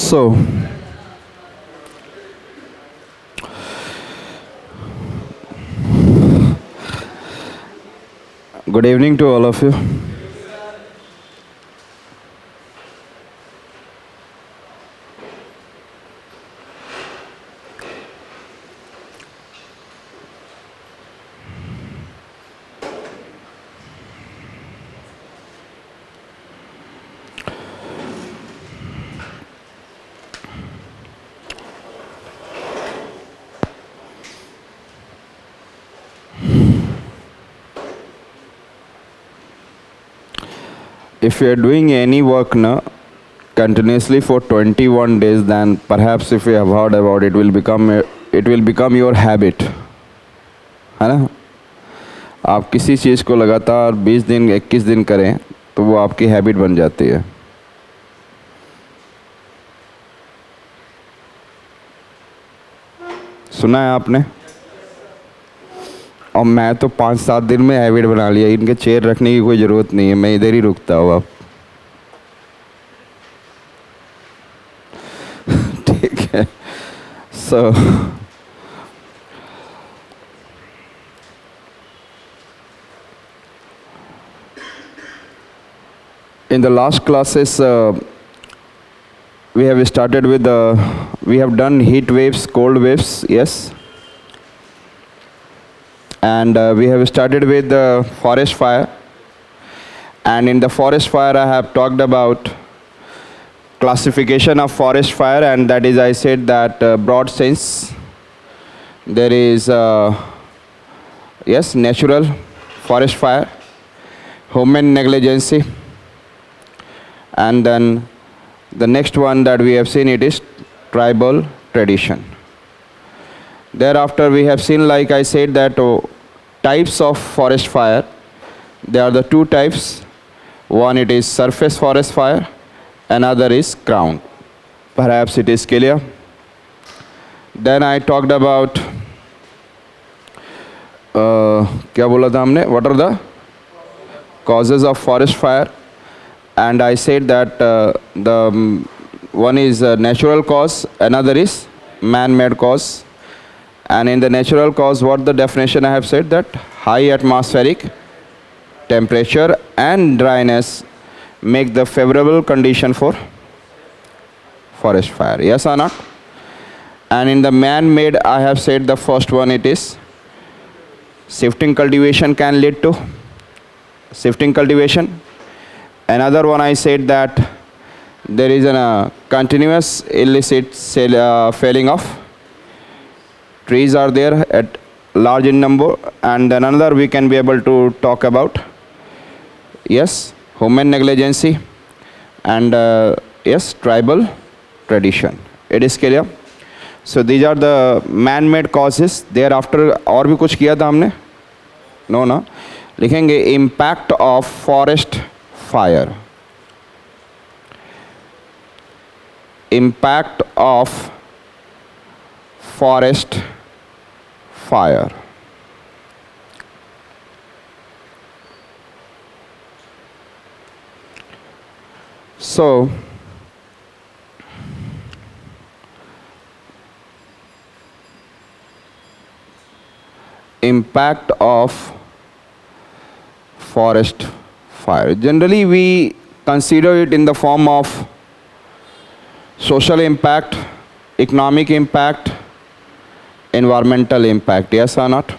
So, good evening to all of you. If you are doing any work now continuously for 21 days, then perhaps if you have heard about it, it will become your habit, है ना? आप किसी चीज़ को लगातार 20 दिन 21 दिन करें तो वो आपकी हैबिट बन जाती है. सुना है आपने? और मैं तो 5-7 दिन में हैबिट बना लिया. इनके चेयर रखने की कोई ज़रूरत नहीं है, मैं इधर ही रुकता हूँ. आप ठीक है. सो in the last classes we have started with we have done heat waves, cold waves, yes, and we have started with the forest fire. And in the forest fire I have talked about classification of forest fire, and that is, I said that broad sense there is yes, natural forest fire, human negligence, and then the next one that we have seen, it is tribal tradition. Thereafter we have seen, like I said, that types of forest fire. There are the two types. One, it is surface forest fire, another is crown. Perhaps it is clear. Then I talked about क्या बोला था हमने? What are the causes of forest fire? And I said that the one is natural cause, another is man-made cause. And in the natural cause, what the definition I have said, that high atmospheric temperature and dryness make the favorable condition for forest fire. Yes or not? And in the man-made, I have said the first one, it is shifting cultivation can lead to shifting cultivation. Another one, I said that there is a continuous illicit felling of trees are there at large in number. And then another we can be able to talk about, yes, human negligence, and yes, tribal tradition. It is clear. So these are the man-made causes. Thereafter और भी कुछ किया था हमने? No, ना. लिखेंगे impact of forest fire. Impact of forest fire. So impact of forest fire. Generally we consider it in the form of social impact, economic impact, environmental impact. Yes or not?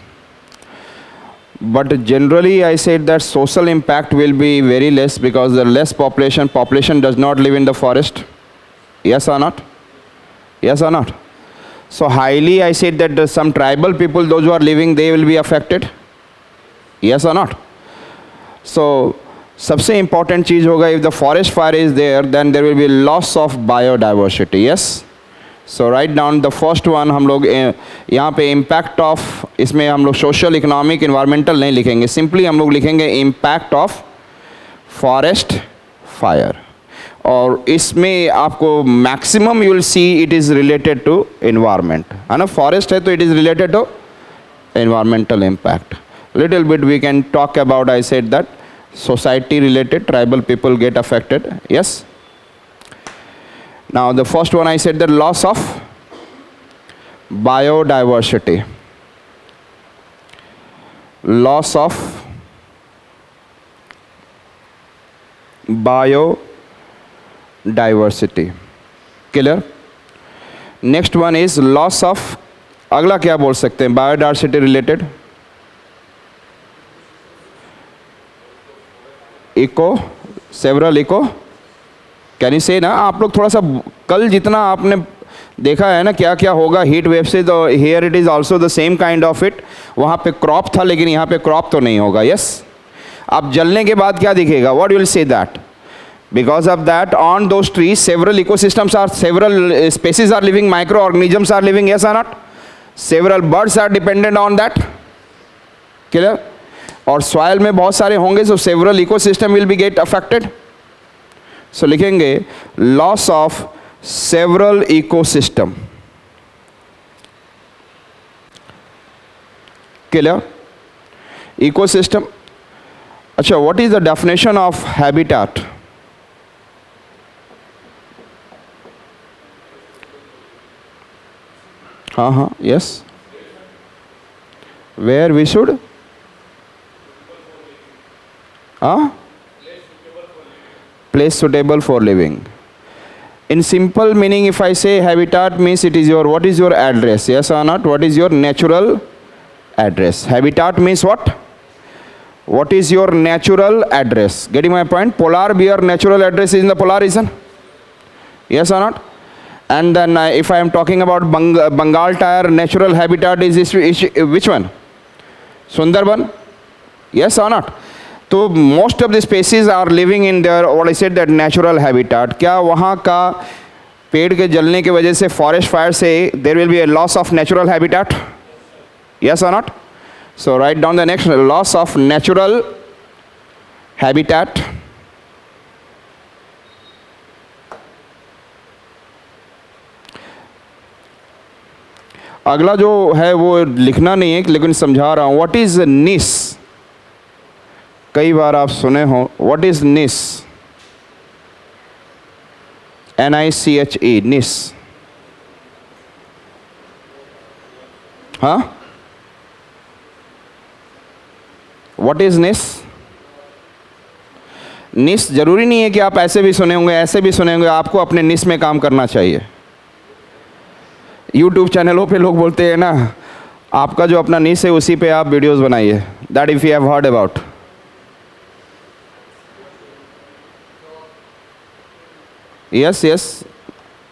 But generally I said that social impact will be very less, because the less population does not live in the forest. Yes or not? Yes or not? So highly I said that some tribal people, those who are living, they will be affected. Yes or not? So सबसे important चीज़ होगा, if the forest fire is there, then there will be loss of biodiversity. Yes. So write down the first one. हम लोग यहाँ पे impact of, इसमें हम लोग social, economic, environmental नहीं लिखेंगे. Simply हम लोग लिखेंगे impact of forest fire. और इसमें आपको maximum you will see it is related to environment. है ना? Forest है तो it is related to environmental impact. Little bit we can talk about, I said that society related, tribal people get affected. Yes. Now the first one I said, the loss of biodiversity. Loss of biodiversity. Clear? Next one is loss of, अगला क्या बोल सकते हैं biodiversity related? Eco, several eco, can you say ना? आप लोग थोड़ा सा कल जितना आपने देखा है ना क्या क्या होगा हीट वेव से, तो here it is also the same kind of it. वहाँ पे क्रॉप था लेकिन यहाँ पे क्रॉप तो नहीं होगा. यस, अब जलने के बाद क्या दिखेगा? What you will say that? Because of that, on those trees, several ecosystems are, several species are living, microorganisms are living, yes or not? Several birds are dependent on that. Clear? और soil में बहुत सारे होंगे, so several ecosystem will be get affected. So लिखेंगे loss of several ecosystem. Clear? Ecosystem. अच्छा, what is the definition of habitat? Yes. Where we should? Place suitable for living. In simple meaning, if I say habitat means it is your, what is your address? Yes or not? What is your natural address? Habitat means what? What is your natural address? Getting my point? Polar bear natural address is in the polar region. Yes or not? And then if I am talking about Bengal tiger, natural habitat is which one? Sundarban? Yes or not? So most of the species are living in their, what I said, that natural habitat. क्या वहाँ का पेड़ के जलने के वजह से, forest fire से, there will be a loss of natural habitat? Yes or not? So write down the next, loss of natural habitat. अगला जो है वो लिखना नहीं है लेकिन समझा रहा हूँ. व्हाट इज निस? कई बार आप सुने हो. व्हाट इज निस? NICHE, निस. हाँ, व्हाट इज निस? निस जरूरी नहीं है कि आप ऐसे भी सुने होंगे, ऐसे भी सुने होंगे. आपको अपने निस में काम करना चाहिए. यूट्यूब चैनलों पे लोग बोलते हैं ना, आपका जो अपना निश है उसी पे आप वीडियोस बनाइए. That if you have heard about. Yes yes,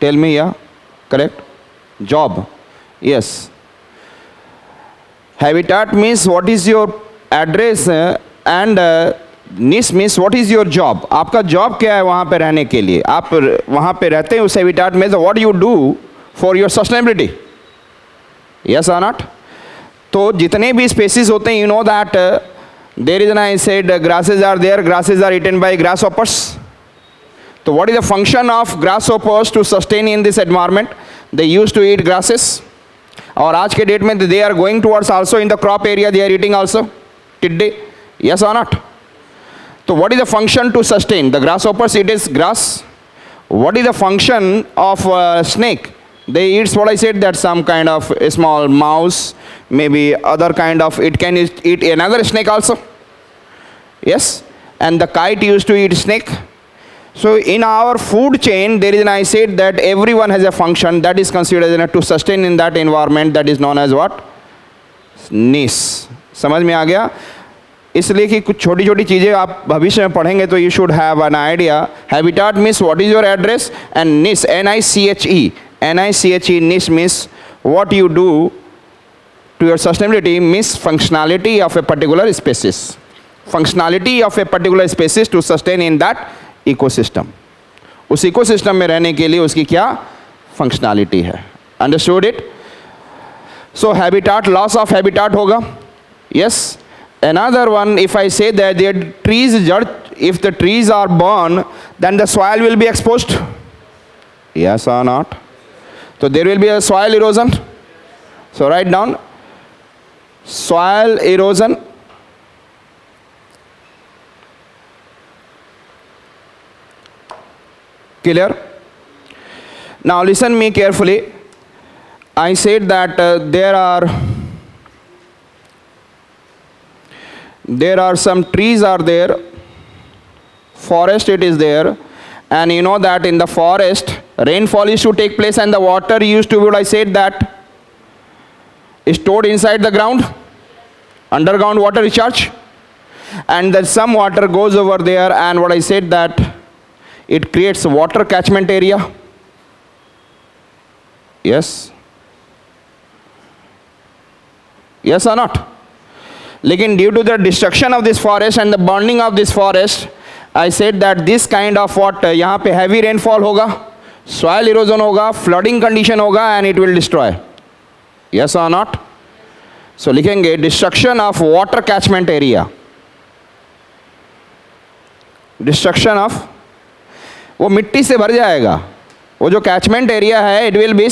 tell me. Yeah correct. Job. Yes. Habitat means what is your address and niche means what is your job. आपका जॉब क्या है वहाँ पे रहने के लिए? आप वहाँ पे रहते हैं उस हैबिटेट में, तो what you do for your sustainability. Yes or not? तो जितने भी species होते हैं, you know that there is, and I said grasses are there, grasses are eaten by grasshoppers. So what is the function of grasshoppers to sustain in this environment? They used to eat grasses. और आज के date में they are going towards also in the crop area, they are eating also tidde. Yes or not? So what is the function to sustain? The grasshoppers eat is grass. What is the function of snake? They eat, what I said, that some kind of a small mouse, maybe other kind of, it can eat another snake also. Yes, and the kite used to eat snake. So in our food chain, there is, and I said that everyone has a function that is considered to sustain in that environment, that is known as what? Niche. समझ में आ गया? इसलिए कि कुछ छोटी छोटी चीज़ें आप भविष्य में पढ़ेंगे तो you should have an idea. Habitat means what is your address, and निश, NICHE. NICHE, niche means what you do to your sustainability, means functionality of a particular species. Functionality of a particular species to sustain in that ecosystem. उस ecosystem में रहने के लिए उसकी क्या functionality है. Understood it? So habitat, loss of habitat होगा. Yes. Another one, if I say that the trees, if the trees are burned, then the soil will be exposed. Yes or not? So there will be a soil erosion. So write down soil erosion. Clear? Now listen me carefully. I said that there are some trees are there, forest it is there, and you know that in the forest rainfall used to take place and the water used to be, what I said, that is stored inside the ground, underground water recharge, and then some water goes over there, and what I said, that it creates water catchment area. Yes, yes or not? Lekin due to the destruction of this forest and the burning of this forest, I said that this kind of what, यहाँ पे heavy rainfall होगा, soil erosion होगा, flooding condition होगा, and it will destroy. Yes or not? So लिखेंगे destruction of water catchment area. Destruction of, वो मिट्टी से भर जाएगा, वो जो catchment area है, it will be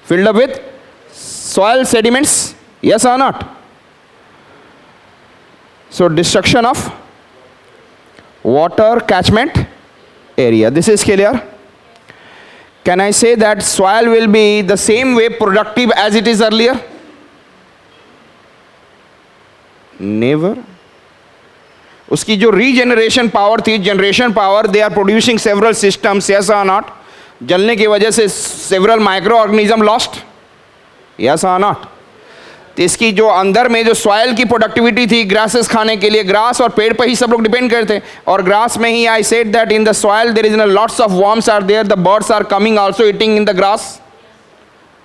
filled up with soil sediments. Yes or not? So destruction of water catchment area. This is clear. Can I say that soil will be the same way productive as it is earlier? Never. उसकी जो regeneration power थी, generation power, they are producing several systems. Yes और not? जलने की वजह से several microorganism lost. Yes और not? तो इसकी जो अंदर में जो सॉइल की प्रोडक्टिविटी थी, ग्रासेस खाने के लिए, ग्रास और पेड़ पर ही सब लोग डिपेंड करते हैं, और ग्रास में ही I said that in the soil there is lots of worms are there, the birds are coming also eating in the grass.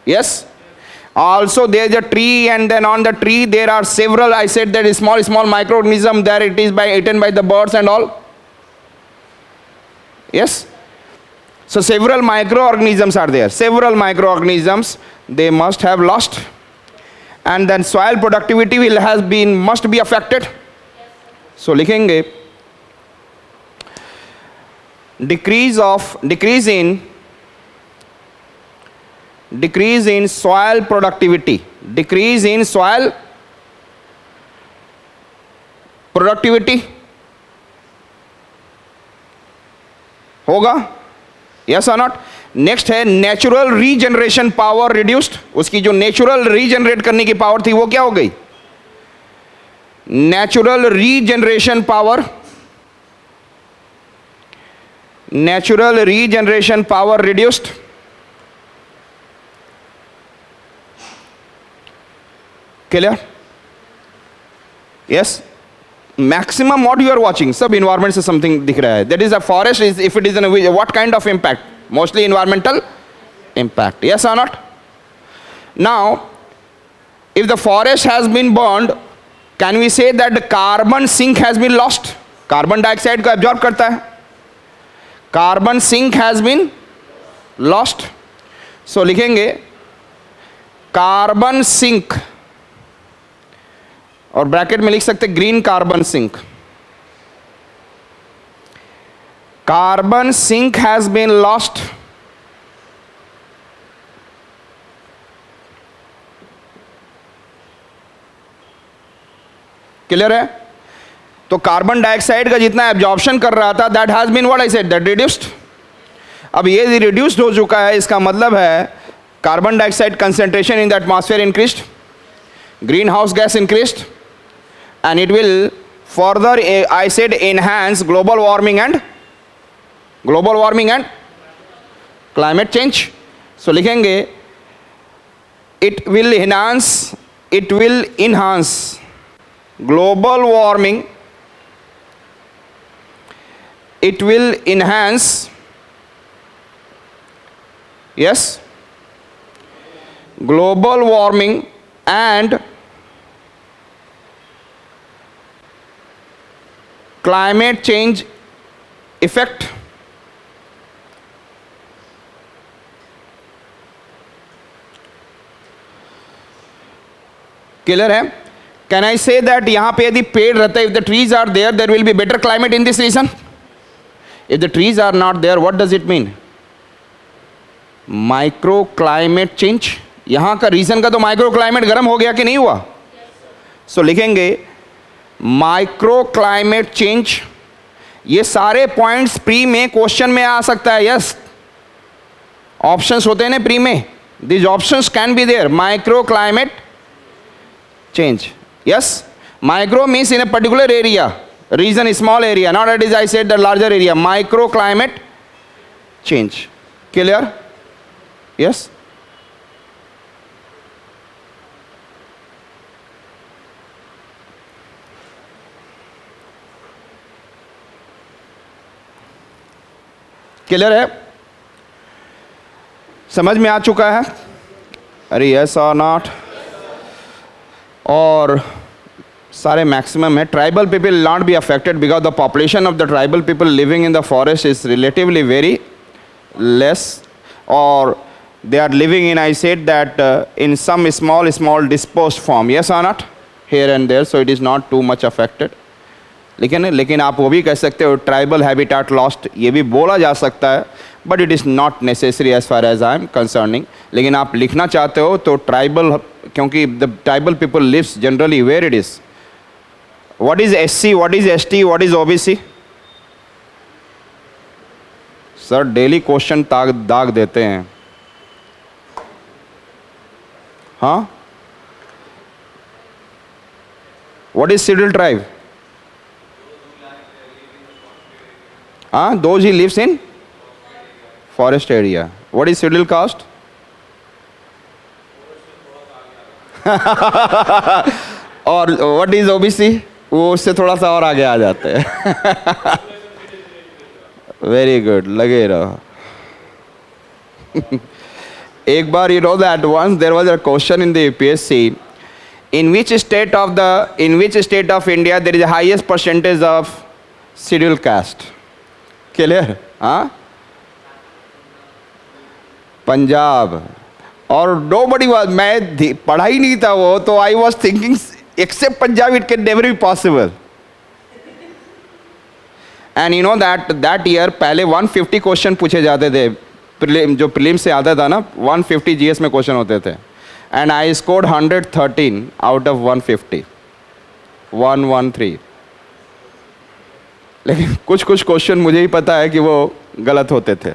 Yes. Also there is a tree, and then on the tree there are several, I said that is small microorganism there, it is eaten by the birds and all. Yes. So several microorganisms are there. Several microorganisms, they must have lost, and then soil productivity must be affected. So लिखेंगे decrease in soil productivity. Decrease in soil productivity होगा. Yes or not? Next है natural regeneration power reduced. उसकी जो natural regenerate करने की power थी वो क्या हो गई? Natural regeneration power. Natural regeneration power reduced. Clear? Yes. Maximum what you are watching, सब इन्वायरमेंट से समथिंग दिख रहा है. That is a forest, is if it is in what kind of impact? Mostly environmental impact. Yes or not? Now, if the forest has been burned, can we say that the carbon sink has been lost? Carbon dioxide को absorb करता है. Carbon sink has been lost. So लिखेंगे carbon sink, और bracket में लिख सकते green carbon sink. Carbon sink has been lost. Clear है? तो कार्बन डाइऑक्साइड का जितना एब्जॉर्प्शन कर रहा था, that has been what I said, that reduced. अब ये रिड्यूस्ड हो चुका है, इसका मतलब है carbon dioxide concentration in the atmosphere increased, green house gas increased, and it will further I said enhance global warming and climate change. So लिखेंगे it will enhance global warming, it will enhance, yes, global warming and climate change effect. Clear है? Can I say that यहाँ पे यदि पेड़ रहता है, if the trees are there, there will be better climate in this region? If the trees are not there, what does it mean? Micro climate change. यहाँ का reason का तो माइक्रो क्लाइमेट गर्म हो गया कि नहीं हुआ? सो लिखेंगे माइक्रो क्लाइमेट चेंज. ये सारे पॉइंट्स प्री में क्वेश्चन में आ सकता है. यस, ऑप्शंस होते हैं ना प्री में, these options can be there. Microclimate change. Yes, micro means in a particular area, region, small area, not that is I said the larger area. Microclimate change. Clear? Yes. Clear है? समझ में आ चुका है? अरे yes और not? और सारे maximum है. Tribal people not be affected because the population of the tribal people living in the forest is relatively very less, और they are living in, I said that in some small dispersed form. Yes or not? Here and there, so it is not too much affected. लेकिन आप वो भी कह सकते हो tribal habitat lost, ये भी बोला जा सकता है, but it is not necessary as far as I am concerning. लेकिन आप लिखना चाहते हो तो ट्राइबल, क्योंकि the tribal people lives generally where it is. What is SC, what is ST, what is OBC? Sir daily question दाग देते हैं. हाँ, what is scheduled tribe? Those he lives in forest area. What is scheduled caste? और what is OBC? वो उससे थोड़ा सा और आगे आ जाते हैं. वेरी गुड, लगे रहो. एक बार you know that once there was a question in the UPSC, in which state of India there is the highest percentage of scheduled caste? Clear? हाँ, पंजाब. और nobody was, मैं पढ़ा ही नहीं था वो, तो I was thinking except Punjab it can never be possible. And you know that year पहले 150 question पूछे जाते थे. जो प्रीलिम से आता था ना, 150 GS में क्वेश्चन होते थे. And I scored 113 out of 150, 113. लेकिन कुछ क्वेश्चन मुझे ही पता है कि वो गलत होते थे.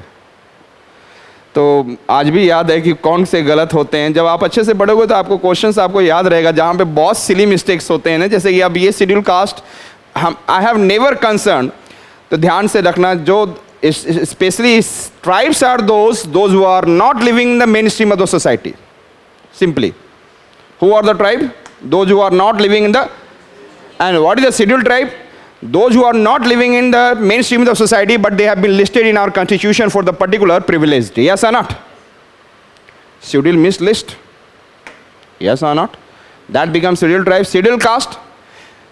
तो आज भी याद है कि कौन से गलत होते हैं. जब आप अच्छे से पढ़ोगे तो आपको क्वेश्चंस आपको याद रहेगा, जहाँ पे बहुत सिली मिस्टेक्स होते हैं ना, जैसे कि अब ये शेड्यूल कास्ट हम आई हैव नेवर कंसर्न. तो ध्यान से रखना, जो specially tribes are those who are not living in the mainstream of the society. Simply, who are the tribe? Those who are not living in the. And what is the schedule tribe? Those who are not living in the mainstream of the society, but they have been listed in our constitution for the particular privileged. Yes or not? Schedule means list. Yes or not? That becomes scheduled tribe. Scheduled caste.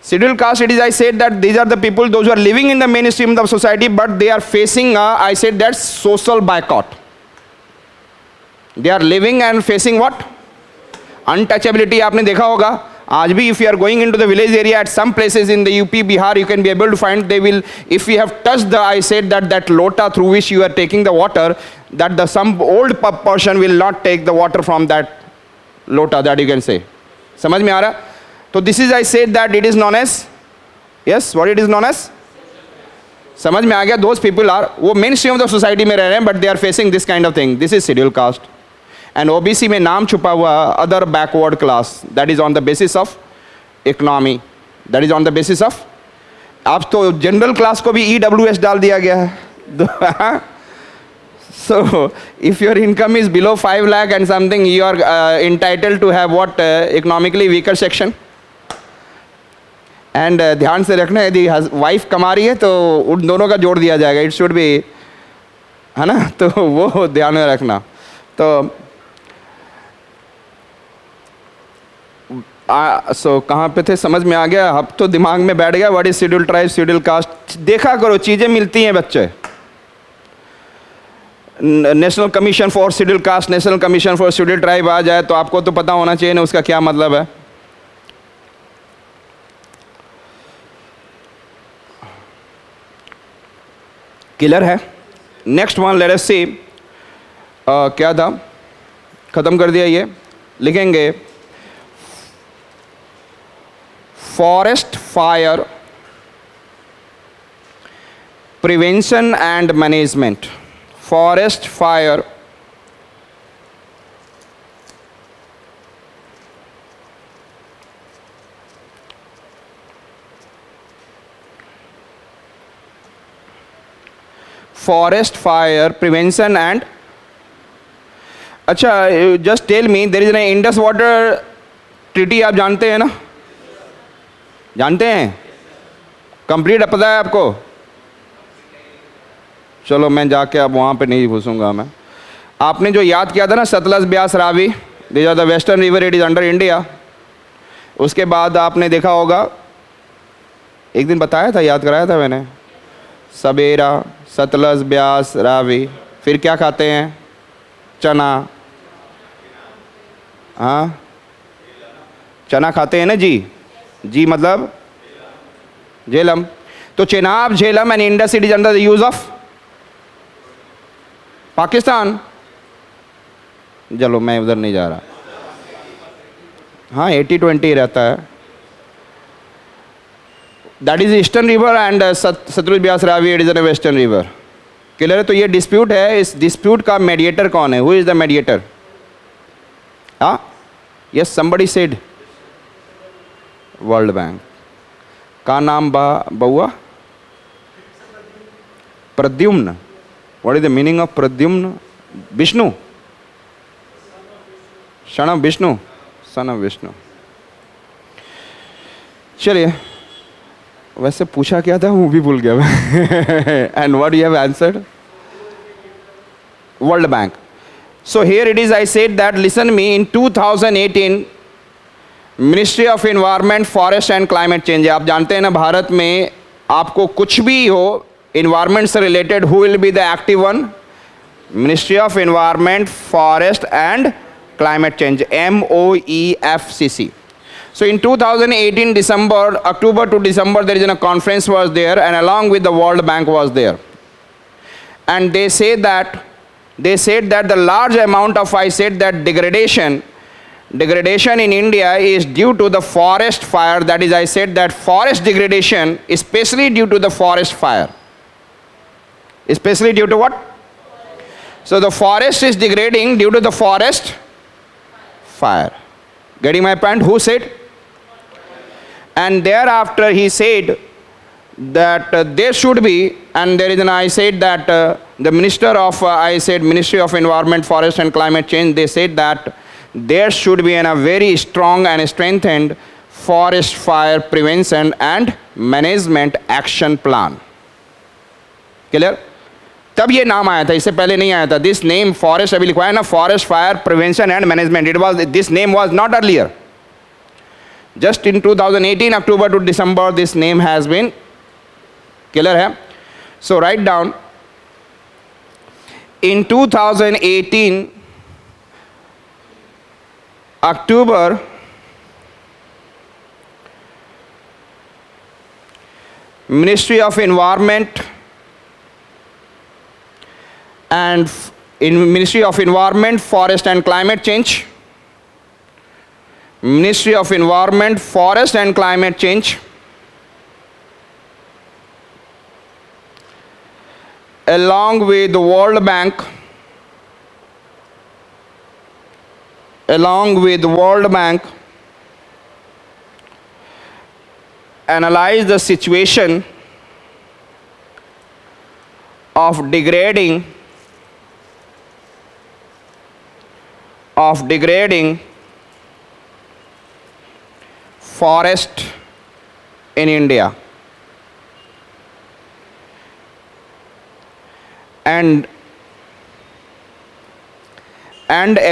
Scheduled caste, it is, I said that these are the people, those who are living in the mainstream of society, but they are facing, I said that social boycott. They are living and facing what? Untouchability. आपने देखा होगा. आज भी if you are going into the village area at some places in the UP, Bihar, you can be able to find they will, if you have touched the, I said that lota through which you are taking the water, that some old person will not take the water from that lota, that you can say. समझ में आ रहा? तो this is, I said that it is known as, yes, what it is known as? समझ में आ गया? Those people are, वो mainstream of the society में रह रहे हैं, but they are facing this kind of thing. This is scheduled caste. And OBC में नाम छुपा हुआ other backward class, that is on the basis of economy, that is on the basis of. अब तो जनरल क्लास को भी EWS डाल दिया गया है. So if your income is below 5 lakh and something, you are entitled to have what, economically weaker section. And ध्यान से रखना, यदि वाइफ कमा रही है तो उन दोनों का जोड़ दिया जाएगा. इट शुड बी, है ना? तो वो ध्यान में रखना. तो सो कहाँ पे थे? समझ में आ गया? अब तो दिमाग में बैठ गया. What is schedule tribe, schedule caste. देखा करो, चीज़ें मिलती हैं बच्चे. National commission for schedule caste, national commission for schedule tribe आ जाए तो आपको तो पता होना चाहिए ना उसका क्या मतलब है. क्लियर है? Next one let us see. क्या था? खत्म कर दिया. ये लिखेंगे forest fire prevention and management. Forest fire forest fire prevention and, अच्छा just tell me, there is an Indus water treaty, आप जानते हैं ना? जानते हैं? कंप्लीट पता है आपको? चलो मैं जाके अब वहाँ पे नहीं घुसूंगा मैं। आपने जो याद किया था ना Sutlej Beas Ravi, these are the western river, it is under India. उसके बाद आपने देखा होगा, एक दिन बताया था, याद कराया था मैंने, सवेरा, सतलज ब्यास रावी, फिर क्या खाते हैं? चना। हाँ, चना खाते हैं ना जी, जी मतलब झेलम। तो Chenab, Jhelum and Indus it is under the use of Pakistan. चलो मैं उधर नहीं जा रहा। हाँ 80-20 रहता है, that is eastern river and Sutlej Beas Ravi it is a western river. Clear है? तो ये डिस्प्यूट है, इस डिस्प्यूट का मेडिएटर कौन है? Who is the mediator? हाँ, yes somebody said World Bank. का नाम बउआ? Pradyumna. What is the meaning of Pradyumna? Vishnu, son of Vishnu, son of Vishnu. चलिए, वैसे पूछा क्या था वो भी भूल गया मैं। And what you have answered? World bank. So here it is, I said that listen me, in 2018 ministry of environment, forest and climate change. आप जानते हैं ना, भारत में आपको कुछ भी हो एनवायरनमेंट से related, who will be the active one? Ministry of environment, forest and climate change, MOEFCC. So in 2018 December, October to December, there is a conference was there, and along with the World Bank was there, and they said that the large amount of, I said that degradation in India is due to the forest fire. That is, I said that forest degradation especially due to the forest fire. Especially due to what? So the forest is degrading due to the forest fire. Getting my point? Who said? And thereafter he said that there should be, and there is an, I said that the minister of, I said Ministry of Environment, Forest and Climate Change, they said that there should be a very strong and strengthened forest fire prevention and management action plan. Clear? तब ये नाम आया था, इससे पहले नहीं आया था। दिस नेम फॉरेस्ट, अभी लिखवाया ना, forest fire prevention and management, it was, this name was not earlier, just in 2018 October to December this name has been. Clear है? So write down, in 2018 October ministry of environment and in Ministry of Environment, Forest and Climate Change, Ministry of Environment, Forest and Climate Change, along with the World Bank, analyze the situation of degrading forest in India, and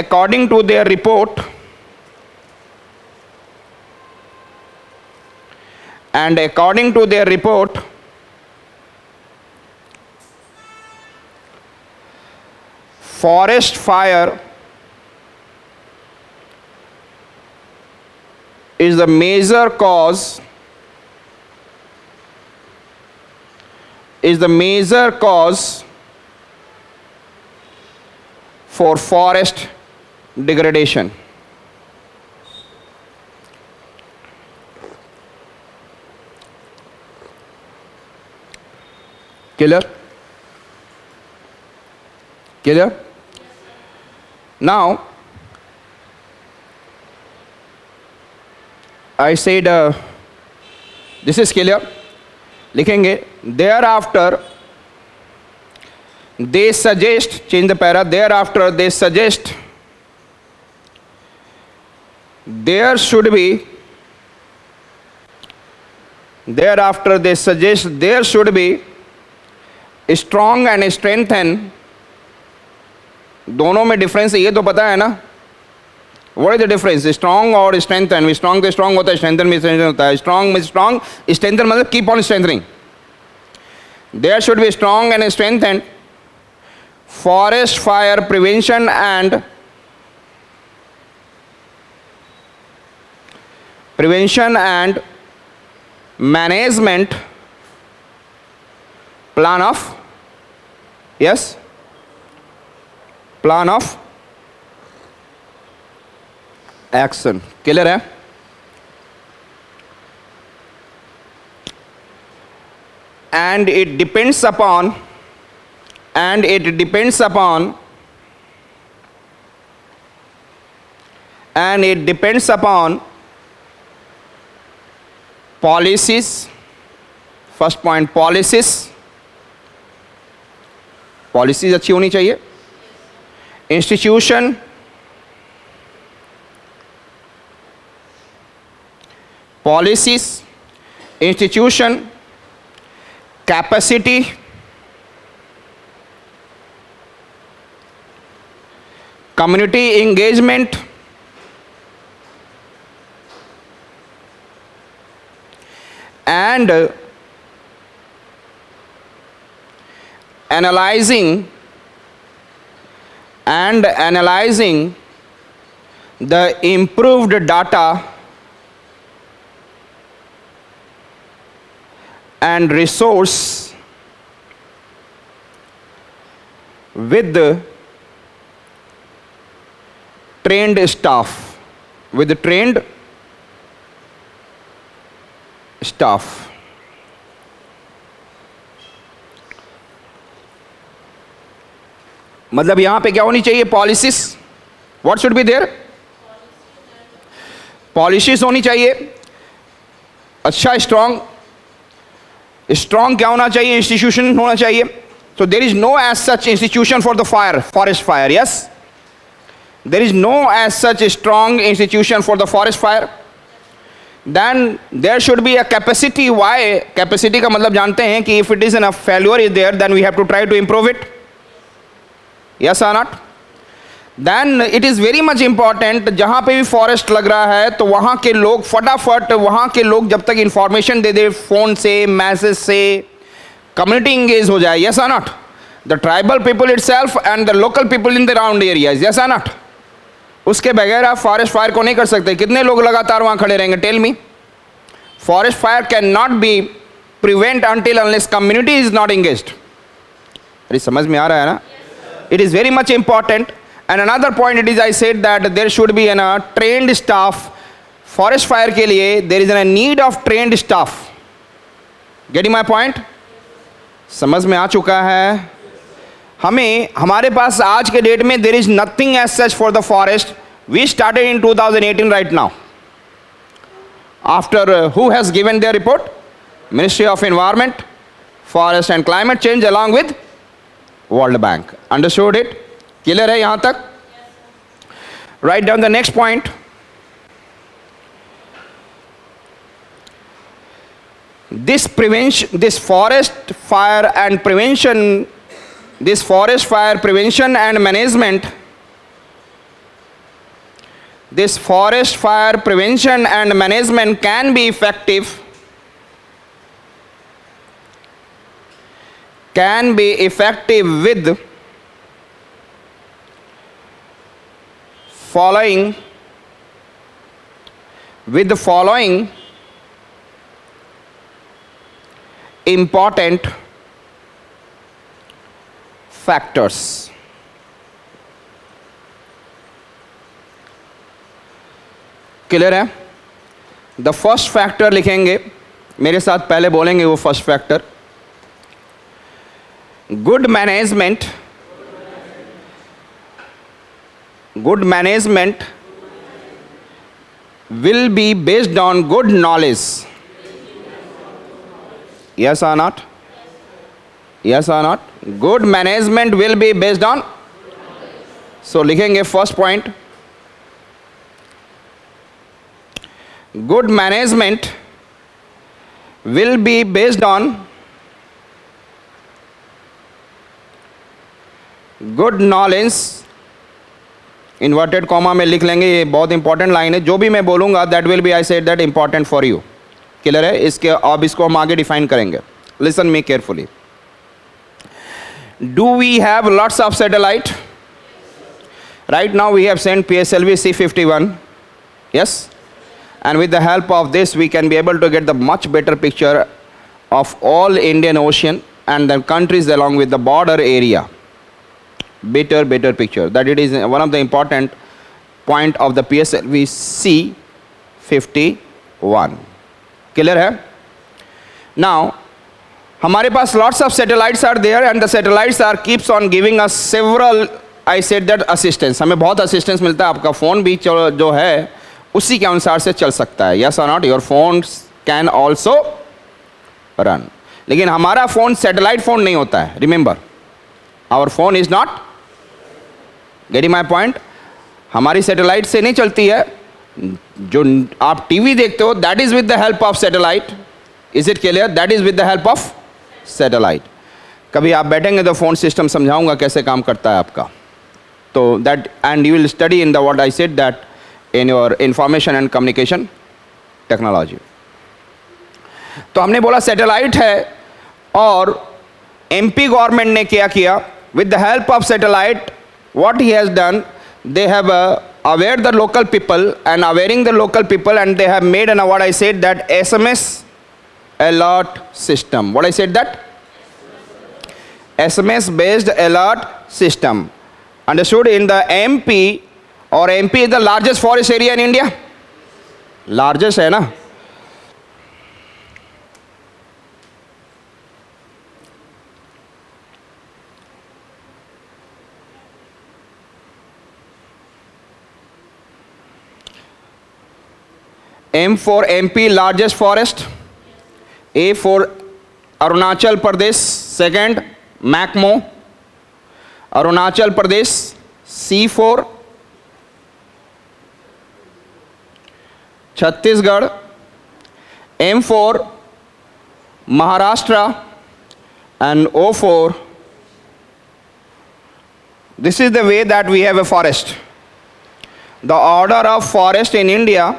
according to their report, forest fire is the major cause for forest degradation. Clear? Now I said this is clear. लिखेंगे thereafter they suggest, change the para, thereafter they suggest there should be, thereafter they suggest there should be strong and strengthen. दोनों में difference ये तो पता है ना? What is the difference? Strong और strengthen? Strong तो strong होता है, strengthen भी strengthen होता है. Strong में strong, strengthen मतलब keep on strengthening. There should be strong and strengthened forest fire prevention and management plan of, yes, plan of action. Clear है? And it depends upon policies. First point, policies अच्छी होनी चाहिए. Institution, policies, institution, capacity, community engagement, and analyzing the improved data and resource with the trained staff. मतलब यहां पे क्या होनी चाहिए? Policies. What should be there? Policies होनी चाहिए. अच्छा, स्ट्रॉन्ग क्या होना चाहिए? इंस्टीट्यूशन होना चाहिए. So there is no as such institution for the forest fire. Yes, there is no as such strong institution for the forest fire. Then there should be a capacity. Why? Capacity का मतलब जानते हैं कि if it is a failure is there, then we have to try to improve it. Yes or not? Then it is very much important, जहाँ पे भी forest लग रहा है तो वहाँ के लोग फटाफट, वहाँ के लोग जब तक इंफॉर्मेशन दे दे फ़ोन से, मैसेज से, कम्युनिटी इंगेज हो जाए. Yes or not? The tribal people itself and the local people in the around areas. Yes or not? उसके बगैर आप फॉरेस्ट फायर को नहीं कर सकते. कितने लोग लगातार वहाँ खड़े रहेंगे? Tell me. Forest fire can not be prevent until unless community is not engaged. अरे समझ में आ रहा है ना? It is very much important. And another point it is, I said that there should be a trained staff. Forest fire के लिए there is a need of trained staff. Getting my point? समझ में आ चुका है? हमें हमारे पास आज के डेट में there is nothing as such for the forest. We started in 2018 right now. After who has given their report? Ministry of Environment, Forest and Climate Change along with World Bank. Understood it? Clear है यहाँ तक? Write down the next point. This forest fire prevention and management can be effective with the following important factors. Clear है? The first factor लिखेंगे, मेरे साथ पहले बोलेंगे वो first factor. Good management will be based on good knowledge. Yes or not? Yes or not? Good management will be based on. So लिखेंगे first point. Good management will be based on good knowledge. Inverted comma में लिख लेंगे, ये बहुत important line है. जो भी मैं बोलूँगा that will be, I said that important for you. Clear है? इसके अब इसको हम आगे डिफाइन करेंगे. Listen me carefully. Do we have lots of satellite? Right now we have sent PSLV C51. Yes, and with the help of this we can be able to get the much better picture of all Indian Ocean and the countries along with the border area. Better picture. That it is one of the important point of the PSLV C51. Clear है? Now हमारे पास lots of satellites are there and the satellites are keeps on giving us several, I said that assistance. हमें बहुत assistance मिलता है. आपका phone भी जो है उसी के अनुसार से चल सकता है. Yes or not? Your phones can also run. लेकिन हमारा फ़ोन सैटेलाइट फ़ोन नहीं होता है. Remember, our phone is not. Getting my point? हमारी सैटेलाइट से नहीं चलती है. जो आप टीवी देखते हो that is with the help of satellite. Is it clear? That is with the help of satellite. कभी आप बैठेंगे तो फोन सिस्टम समझाऊंगा कैसे काम करता है आपका. तो that and you will study in the what I said that in your information and communication technology. तो हमने बोला सैटेलाइट है और MP गवर्नमेंट ने क्या किया with the help of satellite. What he has done, they have aware the local people and awareing the local people, and they have made an what I said that SMS alert system. What I said that? SMS based alert system. Understood? In the MP, or MP is the largest forest area in India. Largest है ना? M for MP, largest forest. A for Arunachal Pradesh, second MACMO, Arunachal Pradesh. C for Chhattisgarh. M for Maharashtra, and O for. This is the way that we have a forest. The order of forest in India.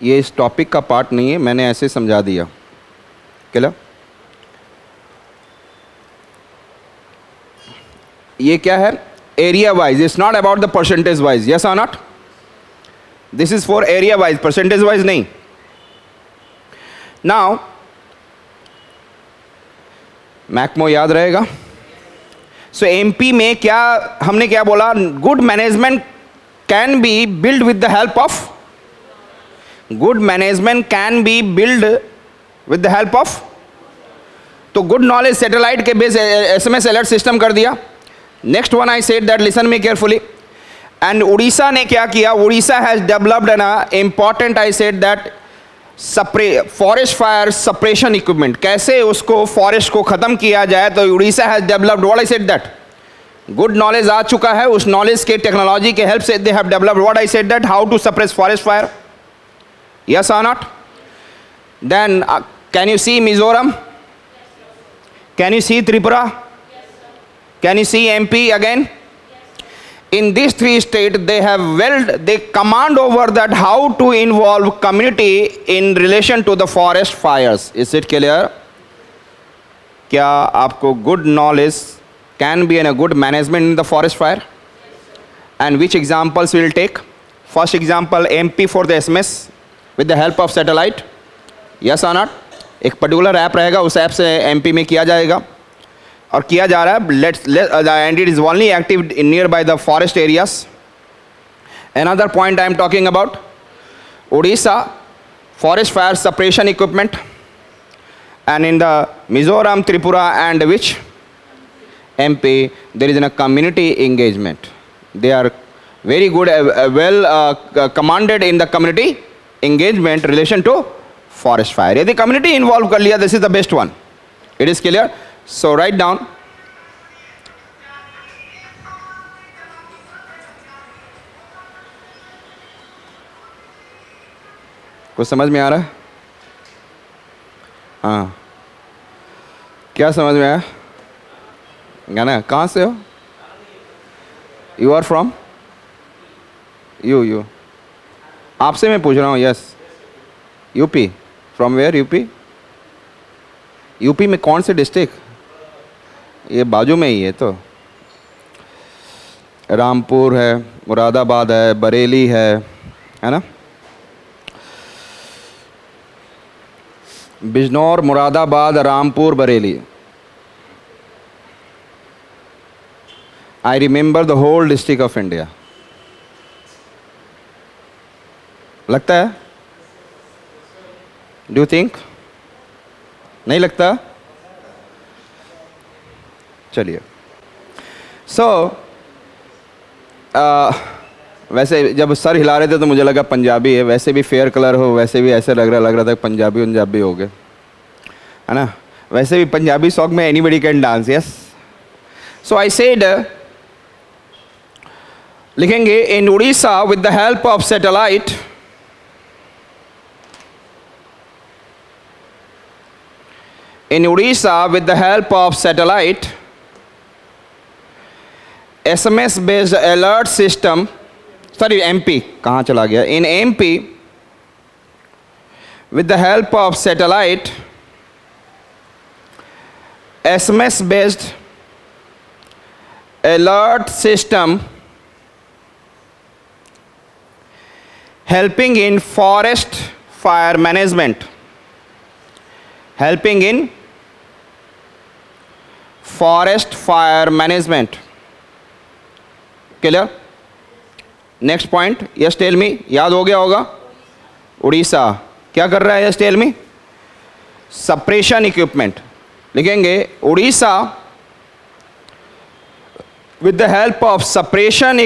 ये इस topic का part नहीं है, मैंने ऐसे समझा दिया. क्या ये क्या है? Area wise. It's not about the percentage wise. Yes और not? This is for area wise, percentage wise नहीं. नाउ मैक्मो याद रहेगा. सो MP में क्या हमने क्या बोला? Good management can be build with the help of. Good management can be build with the help of. तो गुड नॉलेज सैटेलाइट के बेस SMS अलर्ट सिस्टम कर दिया. Next one I said that, listen me carefully. And Orissa ने क्या किया? Orissa has developed an important, I said that forest fire suppression equipment. कैसे उसको forest को ख़त्म किया जाए, तो Orissa has developed. What I said that good knowledge आ चुका है. उस नॉलेज के टेक्नोलॉजी के हेल्प से they have developed. What I said that how to suppress forest fire. Yes or not? Then can you see Mizoram? Can you see Tripura? Can you see MP again? In these three states, they command over that how to involve community in relation to the forest fires. Is it clear? क्या आपको good knowledge can be in a good management in the forest fire? And which examples we will take? First example, MP for the SMS. With the help of satellite. Yes or not? एक particular app रहेगा, उस app से MP में किया जाएगा और किया जा रहा है. And it is only active in near by the forest areas. Another point I am talking about, Odisha forest fire suppression equipment, and in the Mizoram, Tripura and which MP there is a community engagement. They are very good, well commanded in the community engagement relation to forest fire. यदि community involve कर लिया, this is the best one. It is clear? So write down. कुछ समझ में आ रहा है? हाँ, क्या समझ में आया? गाना कहाँ से हो? You are from? यू आपसे मैं पूछ रहा हूँ. Yes, UP. From where? UP. UP में कौन से डिस्ट्रिक्ट? ये बाजू में ही है तो. रामपुर है, मुरादाबाद है, बरेली है ना? Bijnor, Moradabad, Rampur, Bareilly. I remember the whole district of India. लगता है? Do you think? नहीं लगता? चलिए. So, वैसे जब सर हिला रहे थे तो मुझे लगा पंजाबी है. वैसे भी फेयर कलर हो, वैसे भी ऐसे लग रहा था पंजाबी हो गए, है ना? वैसे भी पंजाबी सॉन्ग में anybody can dance. Yes. So I said, लिखेंगे in Odisha with the help of satellite, in Odisha with the help of satellite, SMS based alert system, sorry MP, कहाँ चला गया? In MP with the help of satellite, SMS based alert system helping in forest fire management, helping in forest fire management. Clear? Next point. Yes, tell me. याद हो गया होगा? उड़ीसा क्या कर रहा है? Yes, tell me. Suppression equipment. लिखेंगे Orissa with the help of suppression